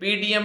PDM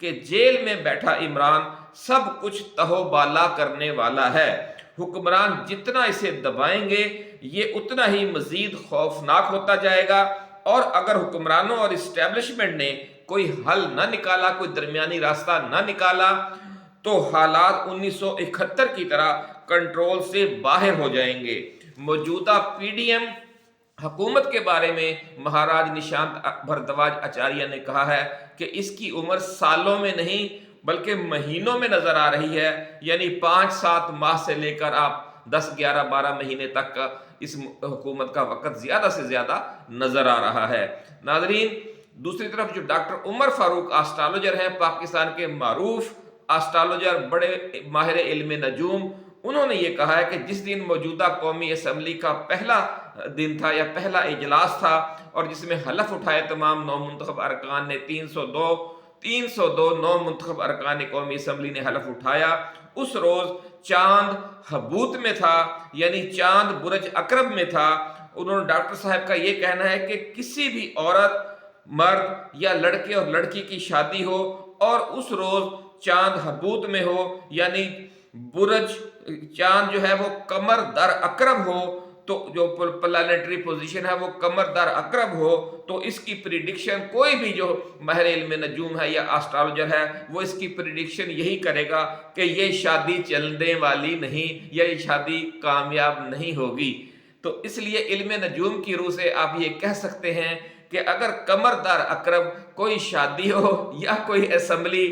کہ jail میں بیٹھا عمران سب کچھ تہو بالا کرنے والا ہے، حکمران جتنا اسے دبائیں گے یہ اتنا ہی مزید خوفناک ہوتا جائے گا، اور اگر حکمرانوں اور اسٹیبلشمنٹ نے کوئی حل نہ نکالا، کوئی درمیانی راستہ نہ نکالا، تو حالات 1971 کی طرح کنٹرول سے باہر ہو جائیں گے۔ موجودہ پی ڈی ایم حکومت کے بارے میں مہاراج نشانت بھردواج آچاریہ نے کہا ہے کہ اس کی عمر سالوں میں نہیں بلکہ مہینوں میں نظر آ رہی ہے، یعنی 5-7 ماہ سے لے کر آپ 10-11-12 مہینے تک کا اس حکومت کا وقت زیادہ سے زیادہ نظر آ رہا ہے۔ ناظرین، دوسری طرف جو ڈاکٹر عمر فاروق آسٹرالوجر ہیں، پاکستان کے معروف آسٹرالوجر، بڑے ماہر علم نجوم، انہوں نے یہ کہا ہے کہ جس دن موجودہ قومی اسمبلی کا پہلا دن تھا یا پہلا اجلاس تھا، اور جس میں حلف اٹھائے تمام نو منتخب ارکان نے، 302 نو منتخب ارکان قومی اسمبلی نے حلف اٹھایا، اس روز چاند حبوت میں تھا، یعنی چاند برج عقرب میں تھا۔ انہوں نے ڈاکٹر صاحب کا یہ کہنا ہے کہ کسی بھی عورت، مرد یا لڑکے اور لڑکی کی شادی ہو اور اس روز چاند حبوت میں ہو، یعنی برج چاند جو ہے وہ قمر در عقرب ہو، تو جو پلانیٹری پوزیشن ہے وہ قمر در عقرب ہو، تو اس کی پریڈکشن کوئی بھی جو ماہر علم نجوم ہے یا آسٹرالوجر ہے وہ اس کی پریڈکشن یہی کرے گا کہ یہ شادی چلنے والی نہیں، یا یہ شادی کامیاب نہیں ہوگی۔ تو اس لیے علم نجوم کی روح سے آپ یہ کہہ سکتے ہیں کہ اگر قمر در عقرب کوئی شادی ہو یا کوئی اسمبلی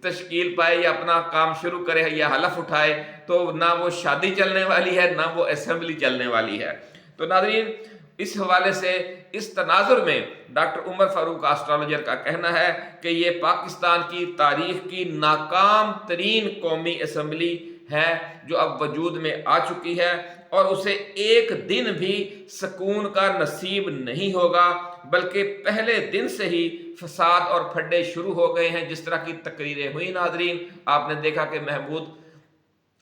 تشکیل پائے یا اپنا کام شروع کرے یا حلف اٹھائے، تو نہ وہ شادی چلنے والی ہے نہ وہ اسمبلی چلنے والی ہے۔ تو ناظرین، اس حوالے سے اس تناظر میں ڈاکٹر عمر فاروق آسٹرالوجر کا کہنا ہے کہ یہ پاکستان کی تاریخ کی ناکام ترین قومی اسمبلی ہے جو اب وجود میں آ چکی ہے، اور اسے ایک دن بھی سکون کا نصیب نہیں ہوگا، بلکہ پہلے دن سے ہی فساد اور پھڈے شروع ہو گئے ہیں۔ جس طرح کی تقریریں ہوئی ناظرین، آپ نے دیکھا کہ محمود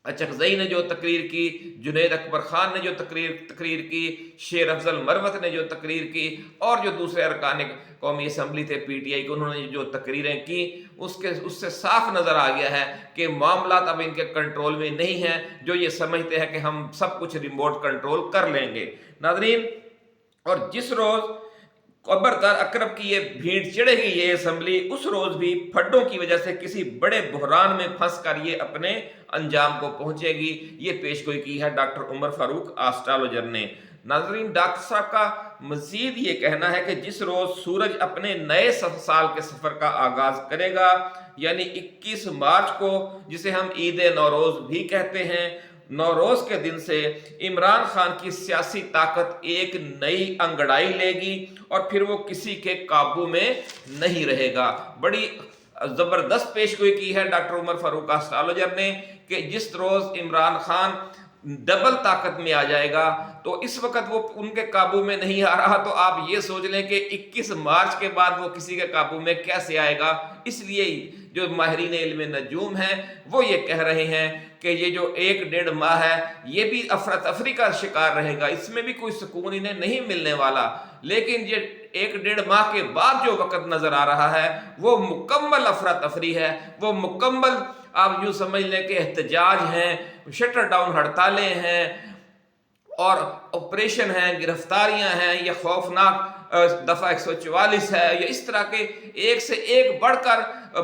اچکزئی نے جو تقریر کی، جنید اکبر خان نے جو تقریر کی، شیر افضل مروت نے جو تقریر کی، اور جو دوسرے ارکان قومی اسمبلی تھے پی ٹی آئی کے، انہوں نے جو تقریریں کی، اس سے صاف نظر آ گیا ہے کہ معاملات اب ان کے کنٹرول میں نہیں ہیں، جو یہ سمجھتے ہیں کہ ہم سب کچھ ریموٹ کنٹرول کر لیں گے۔ ناظرین، اور جس روز قمر در عقرب کی یہ بھیڑ چڑھے گی یہ اسمبلی، اس روز بھی پھڈوں کی وجہ سے کسی بڑے بحران میں پھنس کر یہ اپنے انجام کو پہنچے گی۔ یہ پیشگوئی کی ہے ڈاکٹر عمر فاروق آسٹرالوجر نے۔ ناظرین، ڈاکٹر صاحب کا مزید یہ کہنا ہے کہ جس روز سورج اپنے نئے سال کے سفر کا آغاز کرے گا، یعنی 21 مارچ کو، جسے ہم عید نوروز بھی کہتے ہیں، نوروز کے دن سے عمران خان کی سیاسی طاقت ایک نئی انگڑائی لے گی اور پھر وہ کسی کے قابو میں نہیں رہے گا۔ بڑی زبردست پیشگوئی کی ہے ڈاکٹر عمر فاروق آسٹرالوجر نے کہ جس روز عمران خان ڈبل طاقت میں آ جائے گا، تو اس وقت وہ ان کے قابو میں نہیں آ رہا، تو آپ یہ سوچ لیں کہ 21 مارچ کے بعد وہ کسی کے قابو میں کیسے آئے گا۔ اس لیے جو ماہرین علم نجوم ہیں وہ یہ کہہ رہے ہیں کہ یہ جو 1-1.5 ماہ ہے یہ بھی افراتفری کا شکار رہے گا، اس میں بھی کوئی سکون انہیں نہیں ملنے والا، لیکن یہ 1-1.5 ماہ کے بعد جو وقت نظر آ رہا ہے وہ مکمل افراتفری ہے، وہ مکمل آپ یوں سمجھ لیں کہ احتجاج ہیں، شٹر ڈاؤن ہڑتالیں ہیں، اور آپریشن ہیں، گرفتاریاں ہیں، یا خوفناک دفعہ 144 ہے، یا اس طرح کے ایک سے ایک بڑھ کر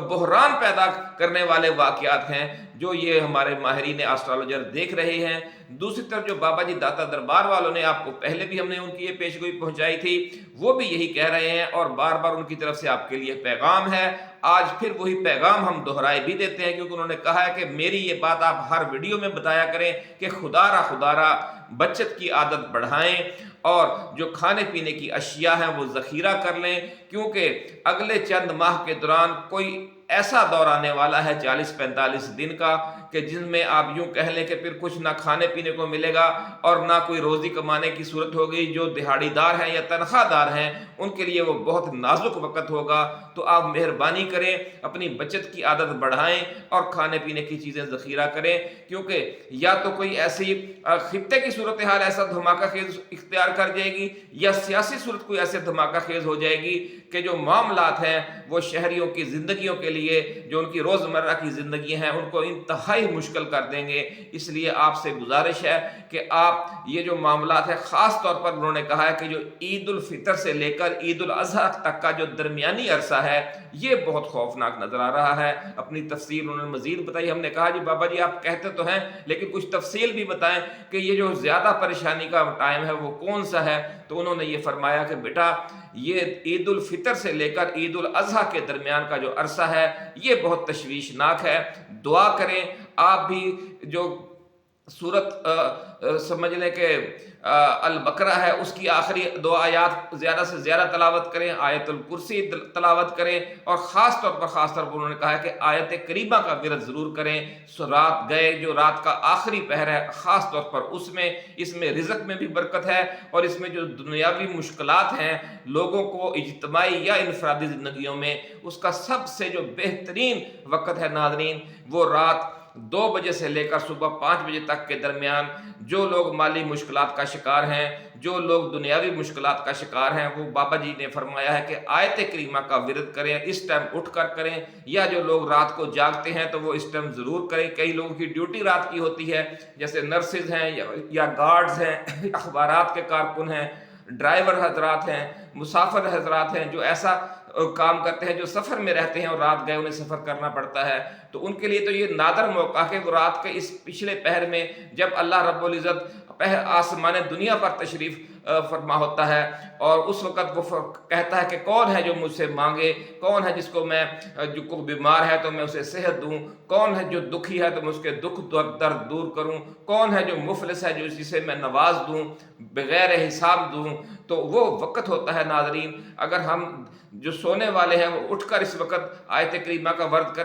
بحران پیدا کرنے والے واقعات ہیں جو یہ ہمارے ماہرین آسٹرالوجر دیکھ رہے ہیں۔ دوسری طرف جو بابا جی داتا دربار والوں نے، آپ کو پہلے بھی ہم نے ان کی یہ پیشگوئی پہنچائی تھی، وہ بھی یہی کہہ رہے ہیں، اور بار بار ان کی طرف سے آپ کے لیے پیغام ہے۔ آج پھر وہی پیغام ہم دہرائے بھی دیتے ہیں، کیونکہ انہوں نے کہا ہے کہ میری یہ بات آپ ہر ویڈیو میں بتایا کریں کہ خدا را بچت کی عادت بڑھائیں، اور جو کھانے پینے کی اشیاء ہیں وہ ذخیرہ کر لیں، کیونکہ اگلے چند ماہ کے دوران کوئی ایسا دور آنے والا ہے 40-45 دن کا کہ جن میں آپ یوں کہہ لیں کہ پھر کچھ نہ کھانے پینے کو ملے گا اور نہ کوئی روزی کمانے کی صورت ہوگی۔ جو دہاڑی دار ہیں یا تنخواہ دار ہیں ان کے لیے وہ بہت نازک وقت ہوگا۔ تو آپ مہربانی کریں، اپنی بچت کی عادت بڑھائیں اور کھانے پینے کی چیزیں ذخیرہ کریں، کیونکہ یا تو کوئی ایسی خطے کی صورتحال ایسا دھماکہ خیز اختیار کر جائے گی، یا سیاسی صورت کوئی ایسے دھماکہ خیز ہو جائے گی کہ جو معاملات ہیں وہ شہریوں کی زندگیوں کے لیے جو ان کی روزمرہ کی زندگی ہیں ان کو انتہائی مشکل کر دیں گے۔ اس لیے آپ سے گزارش ہے کہ آپ یہ جو معاملات ہیں، خاص طور پر انہوں نے کہا ہے کہ جو عید الفطر سے لے کر عید الاضحیٰ تک کا جو درمیانی عرصہ ہے یہ بہت خوفناک نظر آ رہا ہے۔ اپنی تفصیل انہوں نے مزید بتائی۔ ہم نے کہا جی بابا جی آپ کہتے تو ہیں لیکن کچھ تفصیل بھی بتائیں کہ یہ جو زیادہ پریشانی کا ٹائم ہے وہ کون سا ہے؟ تو انہوں نے یہ فرمایا کہ بیٹا یہ عید الفطر سے لے کر عید الاضحیٰ کے درمیان کا جو عرصہ ہے یہ بہت تشویشناک ہے۔ دعا کریں آپ بھی، جو سورت سمجھ لیں کہ البقرہ ہے اس کی آخری 2 آیات زیادہ سے زیادہ تلاوت کریں، آیت الکرسی تلاوت کریں، اور خاص طور پر انہوں نے کہا ہے کہ آیت کریمہ کا ورد ضرور کریں۔ سو رات گئے، جو رات کا آخری پہر ہے خاص طور پر اس میں رزق میں بھی برکت ہے، اور اس میں جو دنیاوی مشکلات ہیں لوگوں کو اجتماعی یا انفرادی زندگیوں میں، اس کا سب سے جو بہترین وقت ہے ناظرین وہ رات 2 بجے سے لے کر صبح 5 بجے تک کے درمیان جو لوگ مالی مشکلات کا شکار ہیں، جو لوگ دنیاوی مشکلات کا شکار ہیں، وہ بابا جی نے فرمایا ہے کہ آیت کریمہ کا ورد کریں، اس ٹائم اٹھ کر کریں، یا جو لوگ رات کو جاگتے ہیں تو وہ اس ٹائم ضرور کریں۔ کئی لوگوں کی ڈیوٹی رات کی ہوتی ہے، جیسے نرسز ہیں یا گارڈز ہیں، اخبارات کے کارکن ہیں، ڈرائیور حضرات ہیں، مسافر حضرات ہیں، جو ایسا کام کرتے ہیں، جو سفر میں رہتے ہیں اور رات گئے انہیں سفر کرنا پڑتا ہے، تو ان کے لیے تو یہ نادر موقع ہے کہ وہ رات کے اس پچھلے پہر میں جب اللہ رب العزت آسمان دنیا پر تشریف فرما ہوتا ہے، اور اس وقت وہ کہتا ہے کہ کون ہے جو مجھ سے مانگے، کون ہے جس کو میں جو کو بیمار ہے تو میں اسے صحت دوں، کون ہے جو دکھی ہے تو میں اس کے دکھ درد دور کروں، کون ہے جو مفلس ہے جو جسے میں نواز دوں، بغیر حساب دوں۔ تو وہ وقت ہوتا ہے ناظرین، اگر ہم جو سونے والے ہیں وہ اٹھ کر اس وقت آیت کریمہ کا ورد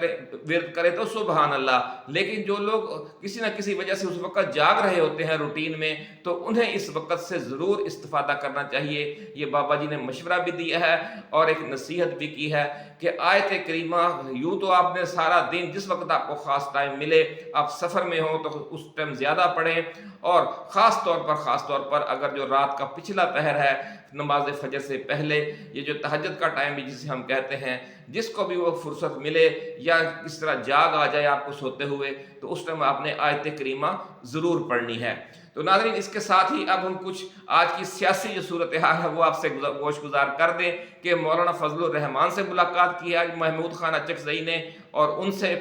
کرے تو سبحان اللہ، لیکن جو لوگ کسی نہ کسی وجہ سے اس وقت جاگ رہے ہوتے ہیں روٹین میں، تو انہیں اس وقت سے ضرور استفادہ کرنا چاہیے۔ یہ بابا جی نے مشورہ بھی دیا ہے اور ایک نصیحت بھی کی ہے کہ آیت کریمہ یوں تو آپ نے سارا دن جس وقت آپ کو خاص ٹائم ملے، آپ سفر میں ہوں تو اس ٹائم زیادہ پڑھیں، اور خاص طور پر اگر جو رات کا پچھلا پہر ہے نماز فجر سے پہلے، یہ جو تہجد کا ٹائم بھی جسے ہم کہتے ہیں، جس کو بھی وہ فرصت ملے یا اس طرح جاگ آ جائے آپ کو سوتے ہوئے، تو اس ٹائم آپ نے آیت کریمہ ضرور پڑھنی ہے۔ تو ناظرین اس کے ساتھ ہی اب ہم کچھ آج کی سیاسی جو صورتحال ہے وہ آپ سے گوش گزار کر دیں کہ مولانا فضل الرحمان سے ملاقات کی ہے آج محمود خان اچکزئی نے، اور ان سے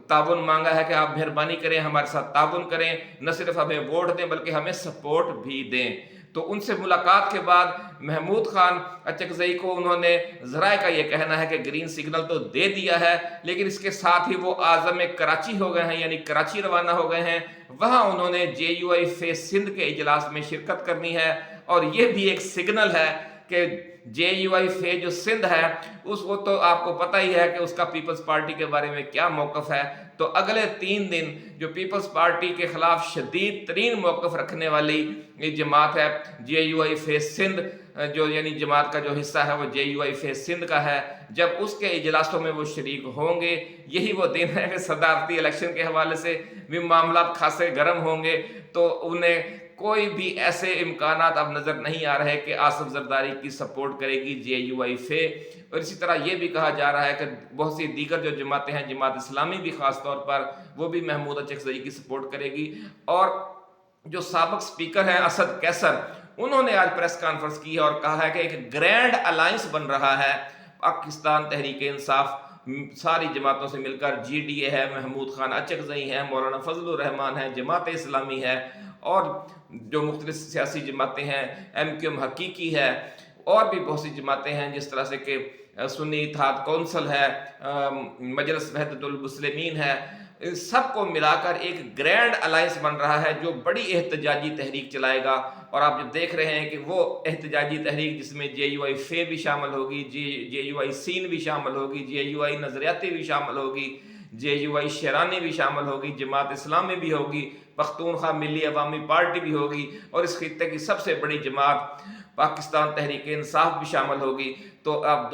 تعاون مانگا ہے کہ آپ مہربانی کریں ہمارے ساتھ تعاون کریں، نہ صرف ہمیں ووٹ دیں بلکہ ہمیں سپورٹ بھی دیں۔ تو ان سے ملاقات کے بعد محمود خان اچکزئی کو انہوں نے ذرائع کا یہ کہنا ہے کہ گرین سگنل تو دے دیا ہے، لیکن اس کے ساتھ ہی وہ اعظم کراچی ہو گئے ہیں، یعنی کراچی روانہ ہو گئے ہیں۔ وہاں انہوں نے JUI فیس سندھ کے اجلاس میں شرکت کرنی ہے، اور یہ بھی ایک سگنل ہے کہ JUI فیس جو سندھ ہے وہ تو آپ کو پتہ ہی ہے کہ اس کا پیپلز پارٹی کے بارے میں کیا موقف ہے۔ تو اگلے 3 دن جو پیپلز پارٹی کے خلاف شدید ترین موقف رکھنے والی جماعت ہے JUI فیس سندھ، جو یعنی جماعت کا جو حصہ ہے وہ JUI فیس سندھ کا ہے، جب اس کے اجلاسوں میں وہ شریک ہوں گے، یہی وہ دن ہے کہ صدارتی الیکشن کے حوالے سے بھی معاملات خاصے گرم ہوں گے۔ تو انہیں کوئی بھی ایسے امکانات اب نظر نہیں آ رہے کہ آصف زرداری کی سپورٹ کرے گی JUI فے، اور اسی طرح یہ بھی کہا جا رہا ہے کہ بہت سی دیگر جو جماعتیں ہیں، جماعت اسلامی بھی خاص طور پر، وہ بھی محمود اچکزئی کی سپورٹ کرے گی۔ اور جو سابق سپیکر ہیں اسد کیسر، انہوں نے آج پریس کانفرنس کی ہے اور کہا ہے کہ ایک گرینڈ الائنس بن رہا ہے، پاکستان تحریک انصاف ساری جماعتوں سے مل کر، GDA ہے، محمود خان اچکزئی ہیں، مولانا فضل الرحمان ہے، جماعت اسلامی ہے، اور جو مختلف سیاسی جماعتیں ہیں، MQM حقیقی ہے، اور بھی بہت سی جماعتیں ہیں، جس طرح سے کہ سنی اتحاد کونسل ہے، مجلس وحدت المسلمین ہے، ان سب کو ملا کر ایک گرینڈ الائنس بن رہا ہے جو بڑی احتجاجی تحریک چلائے گا۔ اور آپ جو دیکھ رہے ہیں کہ وہ احتجاجی تحریک جس میں JUI فے بھی شامل ہوگی، JUI سین بھی شامل ہوگی، JUI نظریاتی بھی شامل ہوگی، JUI شیرانی بھی شامل ہوگی، جماعت اسلامی بھی ہوگی، پختونخوا ملی عوامی پارٹی بھی ہوگی، اور اس خطے کی سب سے بڑی جماعت پاکستان تحریک انصاف بھی شامل ہوگی۔ تو آپ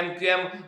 MQM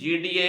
GDA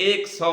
100